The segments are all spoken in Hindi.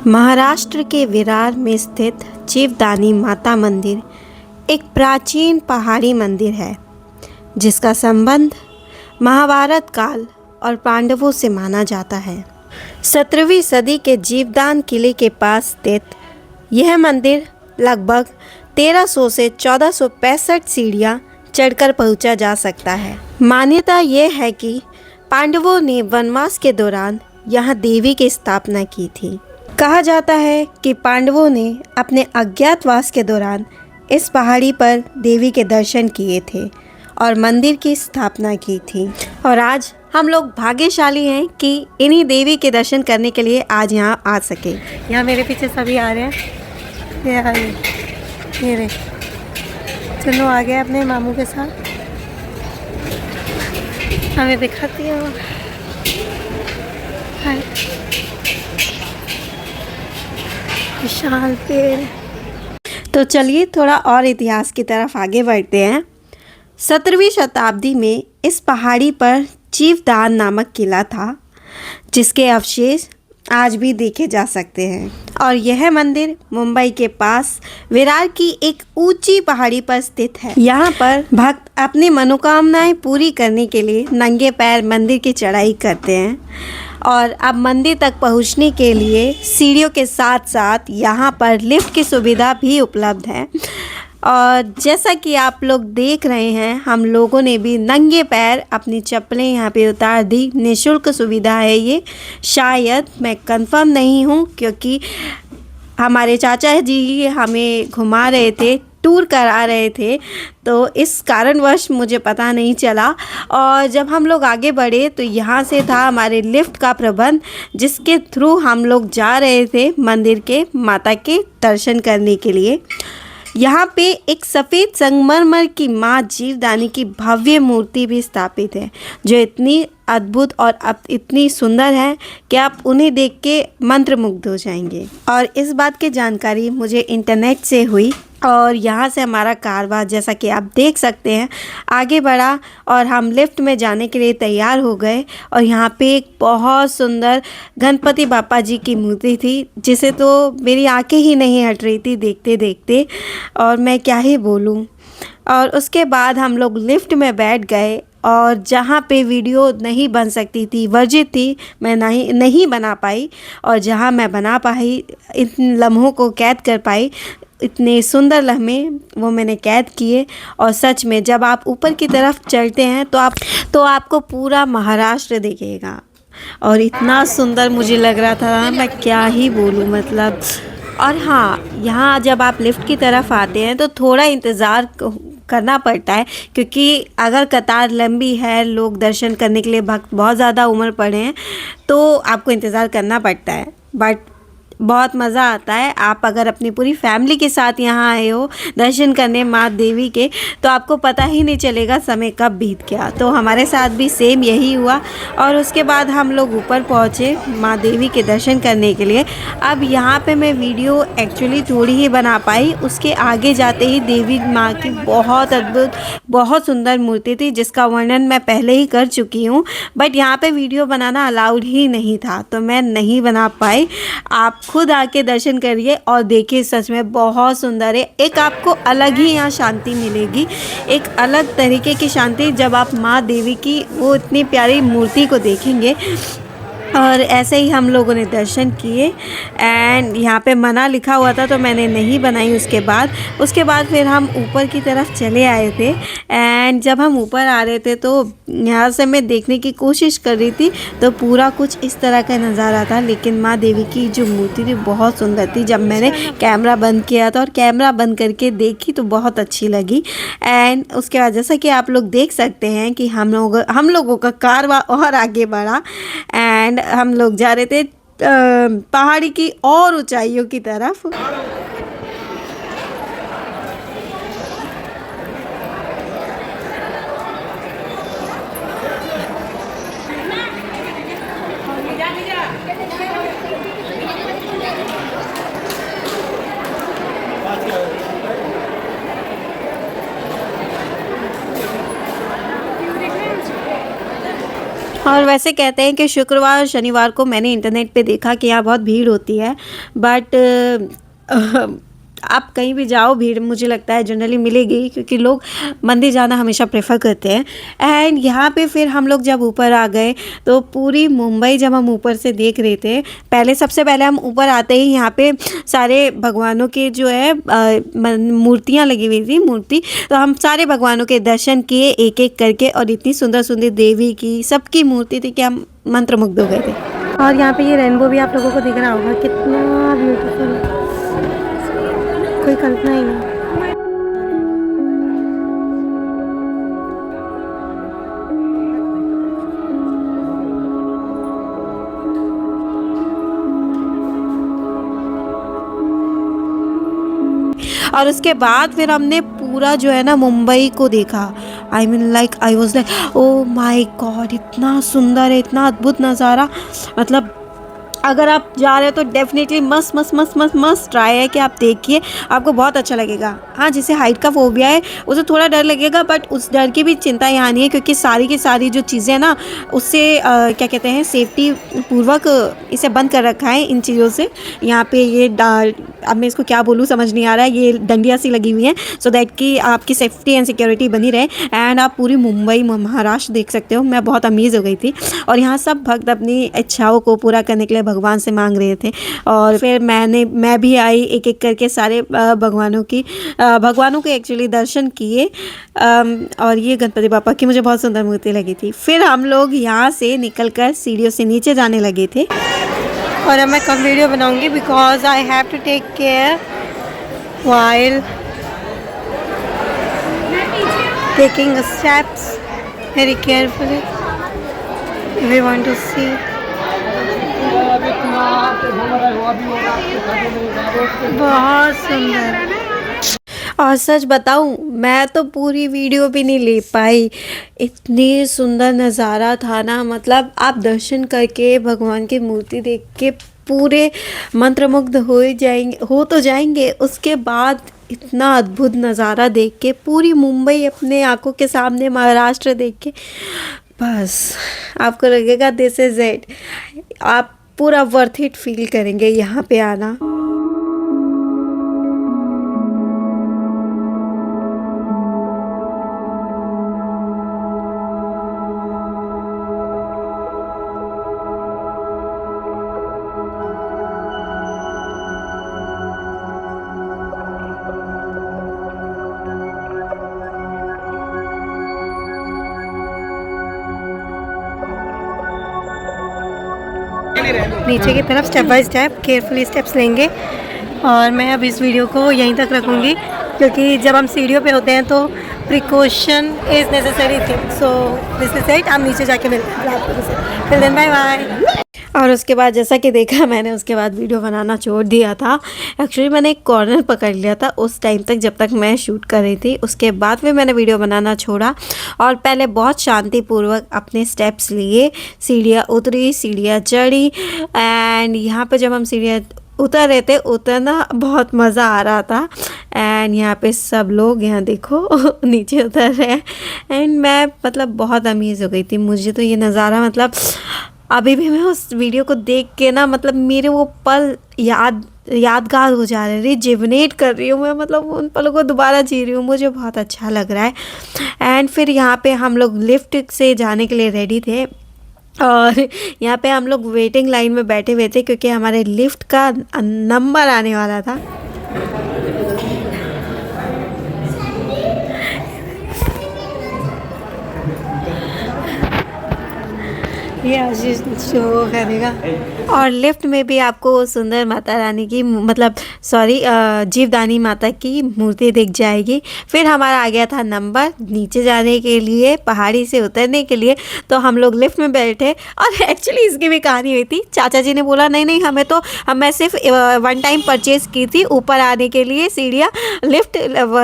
महाराष्ट्र के विरार में स्थित जीवदानी माता मंदिर एक प्राचीन पहाड़ी मंदिर है जिसका संबंध महाभारत काल और पांडवों से माना जाता है। 17वीं सदी के जीवदान किले के पास स्थित यह मंदिर लगभग 1300 से 1465 सीढ़ियाँ चढ़कर पहुँचा जा सकता है। मान्यता यह है कि पांडवों ने वनवास के दौरान यहाँ देवी की स्थापना की थी। कहा जाता है कि पांडवों ने अपने अज्ञातवास के दौरान इस पहाड़ी पर देवी के दर्शन किए थे और मंदिर की स्थापना की थी। और आज हम लोग भाग्यशाली हैं कि इन्हीं देवी के दर्शन करने के लिए आज यहाँ आ सके। यहाँ मेरे पीछे सभी आ रहे हैं। ये आ रहे, ये रहे। चलो आ गए अपने मामू के साथ। हमें दिखाती हूँ। हाय, विशाल पेड़। तो चलिए थोड़ा और इतिहास की तरफ आगे बढ़ते हैं। 17वीं शताब्दी में इस पहाड़ी पर जीवदान नामक किला था जिसके अवशेष आज भी देखे जा सकते हैं। और यह मंदिर मुंबई के पास विरार की एक ऊंची पहाड़ी पर स्थित है। यहाँ पर भक्त अपनी मनोकामनाएं पूरी करने के लिए नंगे पैर मंदिर की चढ़ाई करते हैं। और अब मंदिर तक पहुँचने के लिए सीढ़ियों के साथ साथ यहाँ पर लिफ्ट की सुविधा भी उपलब्ध है। और जैसा कि आप लोग देख रहे हैं, हम लोगों ने भी नंगे पैर अपनी चप्पलें यहाँ पे उतार दी। निःशुल्क सुविधा है ये, शायद, मैं कंफर्म नहीं हूँ क्योंकि हमारे चाचा जी हमें घुमा रहे थे, टूर करा रहे थे, तो इस कारणवश मुझे पता नहीं चला। और जब हम लोग आगे बढ़े तो यहाँ से था हमारे लिफ्ट का प्रबंध जिसके थ्रू हम लोग जा रहे थे मंदिर के माता के दर्शन करने के लिए। यहाँ पे एक सफ़ेद संगमरमर की माँ जीवदानी की भव्य मूर्ति भी स्थापित है जो इतनी अद्भुत और अब इतनी सुंदर है कि आप उन्हें देख के मंत्रमुग्ध हो जाएंगे। और इस बात की जानकारी मुझे इंटरनेट से हुई और यहाँ से हमारा कारवां, जैसा कि आप देख सकते हैं, आगे बढ़ा और हम लिफ्ट में जाने के लिए तैयार हो गए। और यहाँ पे एक बहुत सुंदर गणपति बापा जी की मूर्ति थी जिसे तो मेरी आंखें ही नहीं हट रही थी देखते देखते, और मैं क्या ही बोलूँ। और उसके बाद हम लोग लिफ्ट में बैठ गए और जहाँ पे वीडियो नहीं बन सकती थी, वर्जित थी, मैं नहीं बना पाई। और जहाँ मैं बना पाई, इन लम्हों को कैद कर पाई, इतने सुंदर लम्हे वो मैंने कैद किए। और सच में जब आप ऊपर की तरफ चढ़ते हैं तो आपको पूरा महाराष्ट्र दिखेगा। और इतना सुंदर मुझे लग रहा था, मैं क्या ही बोलूँ मतलब। और हाँ, यहाँ जब आप लिफ्ट की तरफ आते हैं तो थोड़ा इंतज़ार करना पड़ता है क्योंकि अगर कतार लंबी है, लोग दर्शन करने के लिए भक्त बहुत ज़्यादा उमड़ पड़े हैं, तो आपको इंतज़ार करना पड़ता है। बट बहुत मज़ा आता है। आप अगर अपनी पूरी फैमिली के साथ यहाँ आए हो दर्शन करने माँ देवी के, तो आपको पता ही नहीं चलेगा समय कब बीत गया। तो हमारे साथ भी सेम यही हुआ। और उसके बाद हम लोग ऊपर पहुँचे माँ देवी के दर्शन करने के लिए। अब यहाँ पे मैं वीडियो एक्चुअली थोड़ी ही बना पाई। उसके आगे जाते ही देवी माँ की बहुत अद्भुत, बहुत सुंदर मूर्ति थी जिसका वर्णन मैं पहले ही कर चुकी हूँ। बट यहाँ पे वीडियो बनाना अलाउड ही नहीं था तो मैं नहीं बना पाई। आप खुद आके दर्शन करिए और देखिए, सच में बहुत सुंदर है। एक आपको अलग ही यहाँ शांति मिलेगी, एक अलग तरीके की शांति जब आप माँ देवी की वो इतनी प्यारी मूर्ति को देखेंगे। और ऐसे ही हम लोगों ने दर्शन किए। एंड यहाँ पे मना लिखा हुआ था तो मैंने नहीं बनाई। उसके बाद फिर हम ऊपर की तरफ चले आए थे। एंड जब हम ऊपर आ रहे थे तो यहाँ से मैं देखने की कोशिश कर रही थी तो पूरा कुछ इस तरह का नज़ारा था। लेकिन माँ देवी की जो मूर्ति थी बहुत सुंदर थी। जब मैंने कैमरा बंद किया था और कैमरा बंद करके देखी तो बहुत अच्छी लगी। एंड उसके बाद जैसा कि आप लोग देख सकते हैं कि हम लोगों का कारवां और आगे बढ़ा। एंड हम लोग जा रहे थे पहाड़ी की और ऊंचाइयों की तरफ। और वैसे कहते हैं कि शुक्रवार और शनिवार को मैंने इंटरनेट पे देखा कि यहाँ बहुत भीड़ होती है, बट आप कहीं भी जाओ भीड़ मुझे लगता है जनरली मिलेगी, क्योंकि लोग मंदिर जाना हमेशा प्रेफर करते हैं। एंड यहाँ पे फिर हम लोग जब ऊपर आ गए तो पूरी मुंबई जब हम ऊपर से देख रहे थे, पहले सबसे पहले हम ऊपर आते ही यहाँ पे सारे भगवानों के जो है मूर्तियाँ लगी हुई थी मूर्ति, तो हम सारे भगवानों के दर्शन किए एक एक करके, और इतनी सुंदर सुंदर देवी की सबकी मूर्ति थी कि हम मंत्रमुग्ध हो गए थे। और यहाँ पे ये रेनबो भी आप लोगों को दिख रहा होगा, कितना ब्यूटीफुल, कोई कल्पना ही नहीं। और उसके बाद फिर हमने पूरा जो है ना मुंबई को देखा। I mean like I was like oh my God, इतना सुंदर है, इतना अद्भुत नज़ारा। मतलब अगर आप जा रहे हो तो डेफिनेटली मस्त मस्त मस्त मस्त मस्त ट्राई है कि आप देखिए, आपको बहुत अच्छा लगेगा। हाँ, जिसे हाइट का फोबिया है उसे थोड़ा डर लगेगा, बट उस डर की भी चिंता यहाँ नहीं है, क्योंकि सारी की सारी जो चीज़ें हैं ना उससे क्या कहते हैं सेफ्टी पूर्वक इसे बंद कर रखा है इन चीज़ों से। यहाँ पे ये अब मैं इसको क्या बोलूँ समझ नहीं आ रहा है, ये डंडियाँ सी लगी हुई हैं सो दैट कि आपकी सेफ्टी एंड सिक्योरिटी बनी रहे। एंड आप पूरी मुंबई महाराष्ट्र देख सकते हो। मैं बहुत अमेज़ हो गई थी, और यहाँ सब भक्त अपनी इच्छाओं को पूरा करने के लिए भगवान से मांग रहे थे। और फिर मैं भी आई एक एक करके सारे भगवानों के एक्चुअली दर्शन किए। और ये गणपति बापा की मुझे बहुत सुंदर मूर्ति लगी थी। फिर हम लोग यहाँ से निकलकर सीढ़ियों से नीचे जाने लगे थे। और अब मैं कम वीडियो बनाऊंगी because I have to take care while taking steps very carefully. We want to see. बहुत सुंदर। और सच बताऊं, मैं तो पूरी वीडियो भी नहीं ले पाई, इतनी सुंदर नज़ारा था ना। मतलब आप दर्शन करके भगवान की मूर्ति देख के पूरे मंत्रमुग्ध हो तो जाएंगे, उसके बाद इतना अद्भुत नज़ारा देख के पूरी मुंबई अपने आंखों के सामने, महाराष्ट्र देख के बस आपको लगेगा दिस इज़ इट। आप पूरा वर्थ इट फील करेंगे यहाँ पे आना। नीचे की तरफ step by step carefully steps लेंगे। और मैं अब इस वीडियो को यहीं तक रखूँगी, क्योंकि जब हम सीढ़ियों पे होते हैं तो precaution is necessary thing. So this is it. आप नीचे जाके मिलते हैं आपको। फिर देन बाय बाय। और उसके बाद जैसा कि देखा मैंने, उसके बाद वीडियो बनाना छोड़ दिया था। एक्चुअली मैंने एक कॉर्नर पकड़ लिया था उस टाइम तक जब तक मैं शूट कर रही थी। उसके बाद फिर मैंने वीडियो बनाना छोड़ा, और पहले बहुत शांतिपूर्वक अपने स्टेप्स लिए, सीढ़ियाँ उतरी, सीढ़ियाँ चढ़ी। एंड यहाँ पे जब हम सीढ़ियाँ उतर रहे थे, उतरना बहुत मज़ा आ रहा था। एंड यहाँ पे सब लोग यहाँ देखो नीचे उतर रहे हैं। एंड मैं मतलब बहुत अमेज़ हो गई थी। मुझे तो ये नज़ारा मतलब अभी भी मैं उस वीडियो को देख के ना, मतलब मेरे वो पल यादगार हो जा रहे, रिजिवनेट कर रही हूँ मैं, मतलब उन पलों को दोबारा जी रही हूँ। मुझे बहुत अच्छा लग रहा है। एंड फिर यहाँ पे हम लोग लिफ्ट से जाने के लिए रेडी थे, और यहाँ पे हम लोग वेटिंग लाइन में बैठे हुए थे, क्योंकि हमारे लिफ्ट का नंबर आने वाला था। ये आशीष शो करेगा। और लिफ्ट में भी आपको सुंदर माता रानी की, मतलब सॉरी जीवदानी माता की मूर्ति दिख जाएगी। फिर हमारा आ गया था नंबर नीचे जाने के लिए, पहाड़ी से उतरने के लिए। तो हम लोग लिफ्ट में बैठे, और एक्चुअली इसकी भी कहानी हुई थी। चाचा जी ने बोला नहीं मैं सिर्फ वन टाइम परचेज़ की थी ऊपर आने के लिए सीढ़ियाँ, लिफ्ट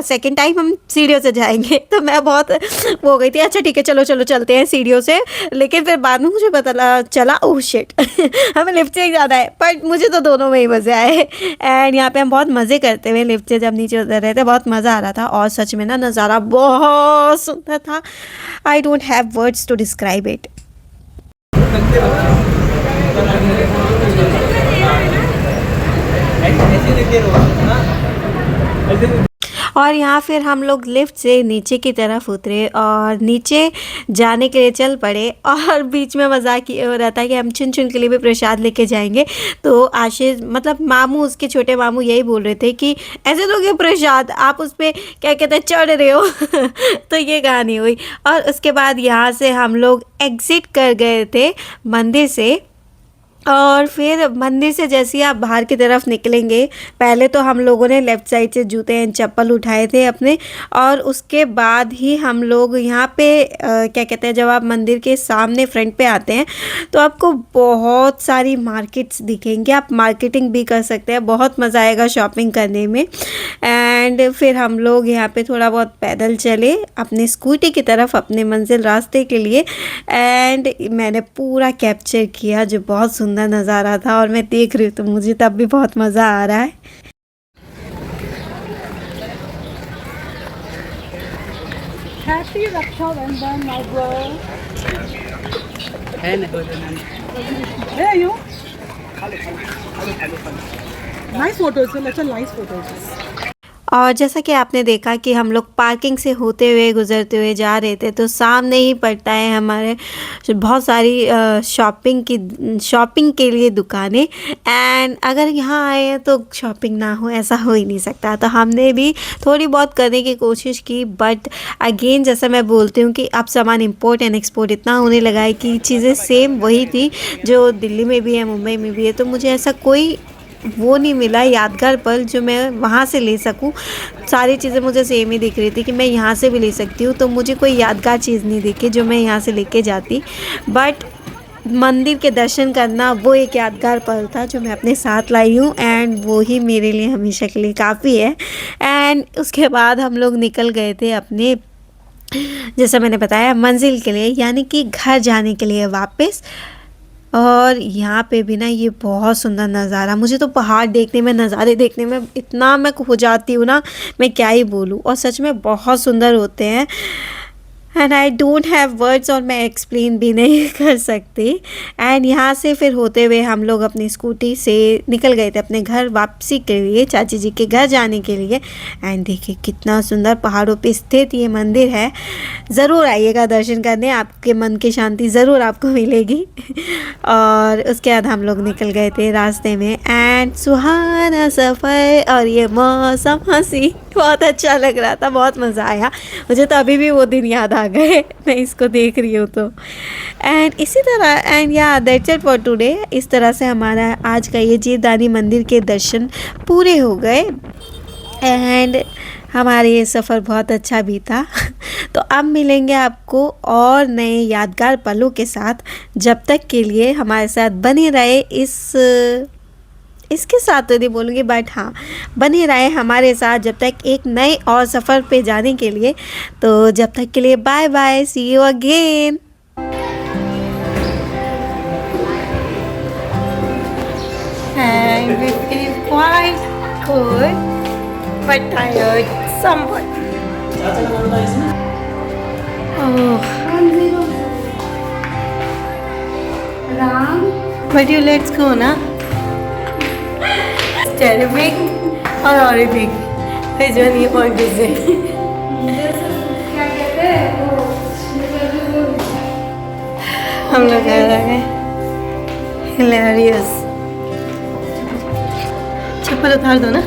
सेकेंड टाइम हम सीढ़ियों से जाएंगे। तो मैं बहुत वो हो गई थी, अच्छा ठीक है चलो चलते हैं सीढ़ियों से। लेकिन फिर बाद में मुझे पता चला ओह शिट हमें लिफ्ट से ज़्यादा है, पर मुझे तो दोनों में ही मज़े आए। एंड यहाँ पे हम बहुत मज़े करते हुए लिफ्ट से जब नीचे उतर रहे थे, बहुत मज़ा आ रहा था। और सच में ना नज़ारा बहुत सुंदर था। I don't have words to describe it. और यहाँ फिर हम लोग लिफ्ट से नीचे की तरफ उतरे और नीचे जाने के लिए चल पड़े। और बीच में मजाक ये हो रहा था कि हम चुन चुन के लिए भी प्रसाद लेके जाएंगे। तो आशीष मतलब मामू, उसके छोटे मामू यही बोल रहे थे कि ऐसे दोगे प्रसाद, आप उस पर क्या कहते हैं चढ़ रहे हो। तो ये कहानी हुई। और उसके बाद यहाँ से हम लोग एग्ज़िट कर गए थे मंदिर से। और फिर मंदिर से जैसे ही आप बाहर की तरफ निकलेंगे, पहले तो हम लोगों ने लेफ़्ट साइड से जूते एंड चप्पल उठाए थे अपने। और उसके बाद ही हम लोग यहाँ पे क्या कहते हैं, जब आप मंदिर के सामने फ्रंट पे आते हैं तो आपको बहुत सारी मार्केट्स दिखेंगे। आप मार्केटिंग भी कर सकते हैं, बहुत मज़ा आएगा शॉपिंग करने में। एंड फिर हम लोग यहाँ पे थोड़ा बहुत पैदल चले अपने स्कूटी की तरफ, अपने मंजिल रास्ते के लिए। एंड मैंने पूरा कैप्चर किया, जो बहुत सुंदर नज़ारा था। और मैं देख रही हूँ तो मुझे तब भी बहुत मज़ा आ रहा है। Happy Rakshabandhan, my bro. Where are you? Nice photos. Let's nice photos. और जैसा कि आपने देखा कि हम लोग पार्किंग से होते हुए गुज़रते हुए जा रहे थे, तो सामने ही पड़ता है हमारे बहुत सारी शॉपिंग के लिए दुकानें। एंड अगर यहाँ आए हैं तो शॉपिंग ना हो, ऐसा हो ही नहीं सकता। तो हमने भी थोड़ी बहुत करने की कोशिश की, बट अगेन जैसा मैं बोलती हूँ कि अब सामान इंपोर्ट एंड एक्सपोर्ट इतना होने लगा है कि चीज़ें सेम वही थी जो दिल्ली में भी है, मुंबई में भी है। तो मुझे ऐसा कोई वो नहीं मिला यादगार पल जो मैं वहाँ से ले सकूँ। सारी चीज़ें मुझे सेम ही दिख रही थी कि मैं यहाँ से भी ले सकती हूँ, तो मुझे कोई यादगार चीज़ नहीं दिखी जो मैं यहाँ से लेके जाती। बट मंदिर के दर्शन करना वो एक यादगार पल था जो मैं अपने साथ लाई हूँ। एंड वो ही मेरे लिए हमेशा के लिए काफ़ी है। एंड उसके बाद हम लोग निकल गए थे अपने, जैसा मैंने बताया, मंजिल के लिए, यानी कि घर जाने के लिए वापस। और यहाँ पे भी ना ये बहुत सुंदर नज़ारा, मुझे तो पहाड़ देखने में, नज़ारे देखने में इतना मैं खो जाती हूँ ना, मैं क्या ही बोलूँ। और सच में बहुत सुंदर होते हैं। And I don't have words, और मैं एक्सप्लेन भी नहीं कर सकती। एंड यहाँ से फिर होते हुए हम लोग अपनी स्कूटी से निकल गए थे अपने घर वापसी के लिए, चाची जी के घर जाने के लिए। एंड देखिए कितना सुंदर पहाड़ों पे स्थित ये मंदिर है। ज़रूर आइएगा दर्शन करने, आपके मन की शांति ज़रूर आपको मिलेगी। और उसके बाद हम लोग निकल गए थे रास्ते में। एंड सुहाना सफ़र और ये मौसम हंसी, बहुत अच्छा लग रहा था, बहुत मज़ा आया। मुझे तो अभी भी वो दिन याद आ गए, मैं इसको देख रही हूँ तो। एंड इसी तरह, एंड या दैट्स इट फॉर टुडे। इस तरह से हमारा आज का ये जीवदानी मंदिर के दर्शन पूरे हो गए। एंड हमारा ये सफ़र बहुत अच्छा भी था। तो अब मिलेंगे आपको और नए यादगार पलों के साथ। जब तक के लिए हमारे साथ बने रहे, इसके साथ तो नहीं बोलूँगी, बट हाँ बने रहे हमारे साथ जब तक एक नए और सफ़र पे जाने के लिए। तो जब तक के लिए bye bye, see you again. And we feel quite good but tired somewhat. Oh. Ram, but you let's go na. Terrific or horrific? Which one you want to say? हम लोग घर आ गए। हिलेरियस। चप्पल उतार दो ना।